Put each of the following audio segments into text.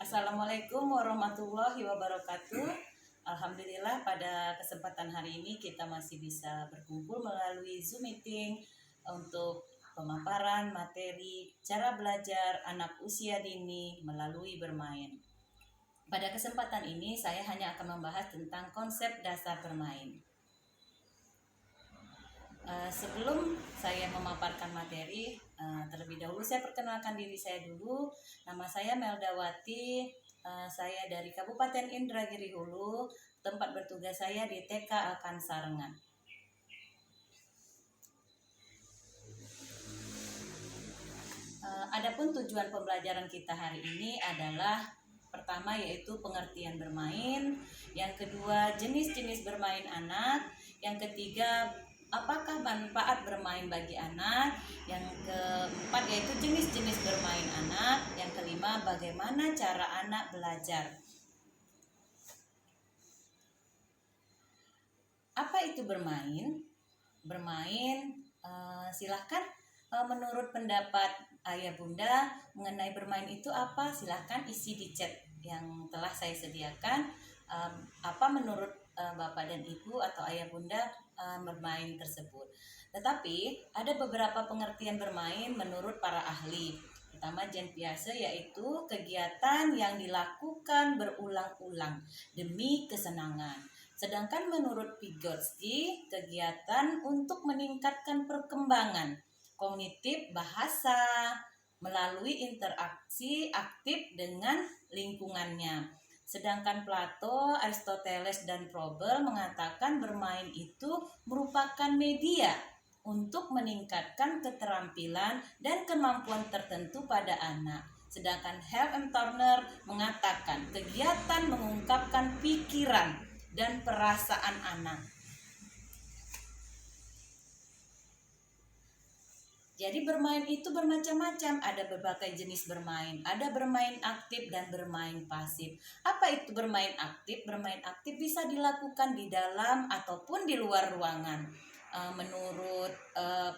Assalamualaikum warahmatullahi wabarakatuh. Alhamdulillah pada kesempatan hari ini kita masih bisa berkumpul melalui Zoom meeting untuk pemaparan materi cara belajar anak usia dini melalui bermain. Pada kesempatan ini saya hanya akan membahas tentang konsep dasar bermain. Sebelum saya memaparkan materi, terlebih dahulu saya perkenalkan diri saya dulu. Nama saya Meldawati, saya dari Kabupaten Indragiri Hulu. Tempat bertugas saya di TK Alkan Sarengan. Adapun tujuan pembelajaran kita hari ini adalah pertama yaitu pengertian bermain, yang kedua jenis-jenis bermain anak, yang ketiga apakah manfaat bermain bagi anak, yang keempat yaitu jenis-jenis bermain anak, yang kelima bagaimana cara anak belajar. Apa itu bermain? Bermain, silahkan menurut pendapat ayah bunda mengenai bermain itu apa? Silahkan isi di chat yang telah saya sediakan. Apa menurut bapak dan ibu atau ayah bunda bermain tersebut. Tetapi ada beberapa pengertian bermain menurut para ahli. Pertama, Jean Piaget, yaitu kegiatan yang dilakukan berulang-ulang demi kesenangan. Sedangkan menurut Vygotsky, kegiatan untuk meningkatkan perkembangan kognitif bahasa melalui interaksi aktif dengan lingkungannya. Sedangkan Plato, Aristoteles, dan Froebel mengatakan bermain itu merupakan media untuk meningkatkan keterampilan dan kemampuan tertentu pada anak. Sedangkan Hale and Turner mengatakan kegiatan mengungkapkan pikiran dan perasaan anak. Jadi bermain itu bermacam-macam, ada berbagai jenis bermain, ada bermain aktif dan bermain pasif. Apa itu bermain aktif? Bermain aktif bisa dilakukan di dalam ataupun di luar ruangan. Menurut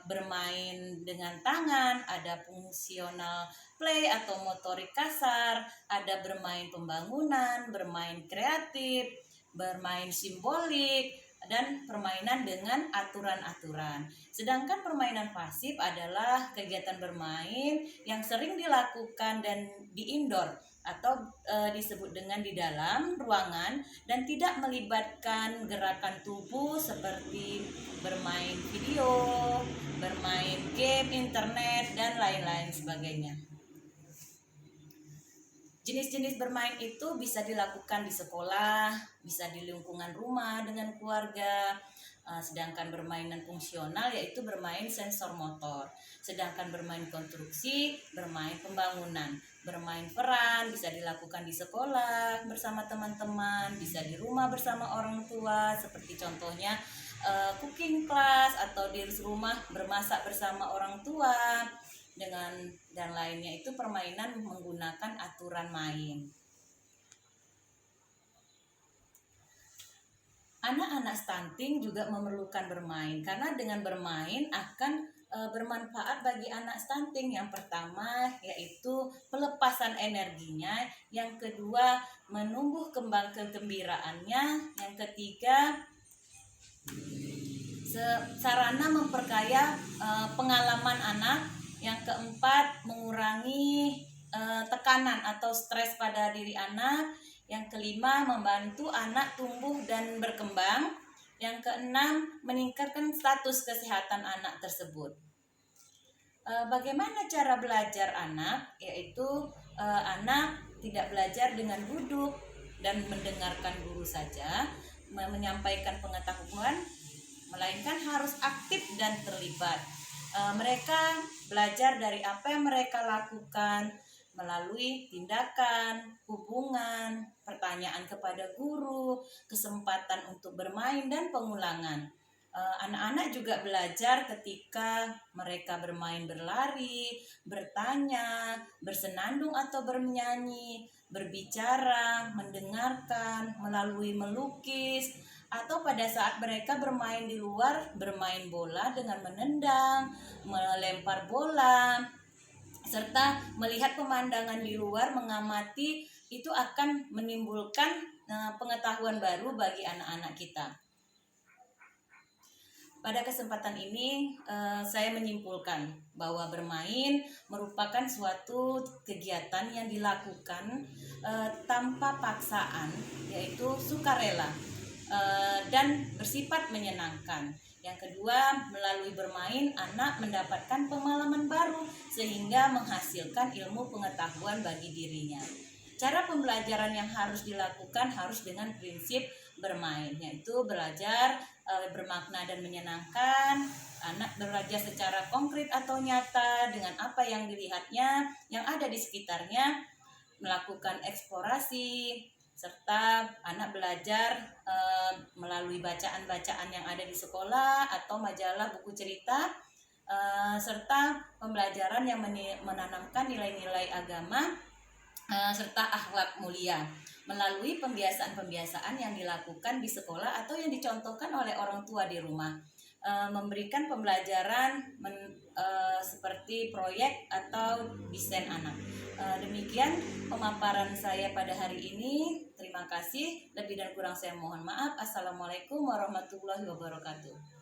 bermain dengan tangan, ada fungsional play atau motorik kasar, ada bermain pembangunan, bermain kreatif, bermain simbolik, dan permainan dengan aturan-aturan. Sedangkan permainan pasif adalah kegiatan bermain yang sering dilakukan dan di indoor atau disebut dengan di dalam ruangan dan tidak melibatkan gerakan tubuh seperti bermain video, bermain game internet, dan lain-lain sebagainya. Jenis-jenis bermain itu bisa dilakukan di sekolah, bisa di lingkungan rumah dengan keluarga. Sedangkan bermainan fungsional yaitu bermain sensor motor. Sedangkan bermain konstruksi, bermain pembangunan. Bermain peran bisa dilakukan di sekolah bersama teman-teman, bisa di rumah bersama orang tua, seperti contohnya cooking class atau di rumah bermasak bersama orang tua. Dan lainnya itu permainan menggunakan aturan main. Anak-anak stunting juga memerlukan bermain karena dengan bermain akan bermanfaat bagi anak stunting. Yang pertama yaitu pelepasan energinya, yang kedua menumbuh kembang kegembiraannya, yang ketiga sarana memperkaya pengalaman anak, yang keempat mengurangi tekanan atau stres pada diri anak, yang kelima membantu anak tumbuh dan berkembang, yang keenam meningkatkan status kesehatan anak tersebut. Bagaimana cara belajar anak? Yaitu anak tidak belajar dengan duduk dan mendengarkan guru saja menyampaikan pengetahuan, melainkan harus aktif dan terlibat. Mereka belajar dari apa yang mereka lakukan melalui tindakan, hubungan, pertanyaan kepada guru, kesempatan untuk bermain, dan pengulangan. Anak-anak juga belajar ketika mereka bermain berlari, bertanya, bersenandung atau bernyanyi, berbicara, mendengarkan, melalui melukis, atau pada saat mereka bermain di luar, bermain bola dengan menendang, melempar bola, serta melihat pemandangan di luar, mengamati, itu akan menimbulkan pengetahuan baru bagi anak-anak kita. Pada kesempatan ini saya menyimpulkan bahwa bermain merupakan suatu kegiatan yang dilakukan tanpa paksaan, yaitu sukarela dan bersifat menyenangkan. Yang kedua, melalui bermain anak mendapatkan pengalaman baru sehingga menghasilkan ilmu pengetahuan bagi dirinya. Cara pembelajaran yang harus dilakukan harus dengan prinsip bermain, yaitu belajar bermakna dan menyenangkan. Anak belajar secara konkret atau nyata dengan apa yang dilihatnya, yang ada di sekitarnya, melakukan eksplorasi, serta anak belajar melalui bacaan-bacaan yang ada di sekolah atau majalah, buku cerita, serta pembelajaran yang menanamkan nilai-nilai agama serta akhlak mulia melalui pembiasaan-pembiasaan yang dilakukan di sekolah atau yang dicontohkan oleh orang tua di rumah. Memberikan pembelajaran seperti proyek atau desain anak. Demikian pemaparan saya pada hari ini. Terima kasih. Lebih dan kurang saya mohon maaf. Assalamualaikum warahmatullahi wabarakatuh.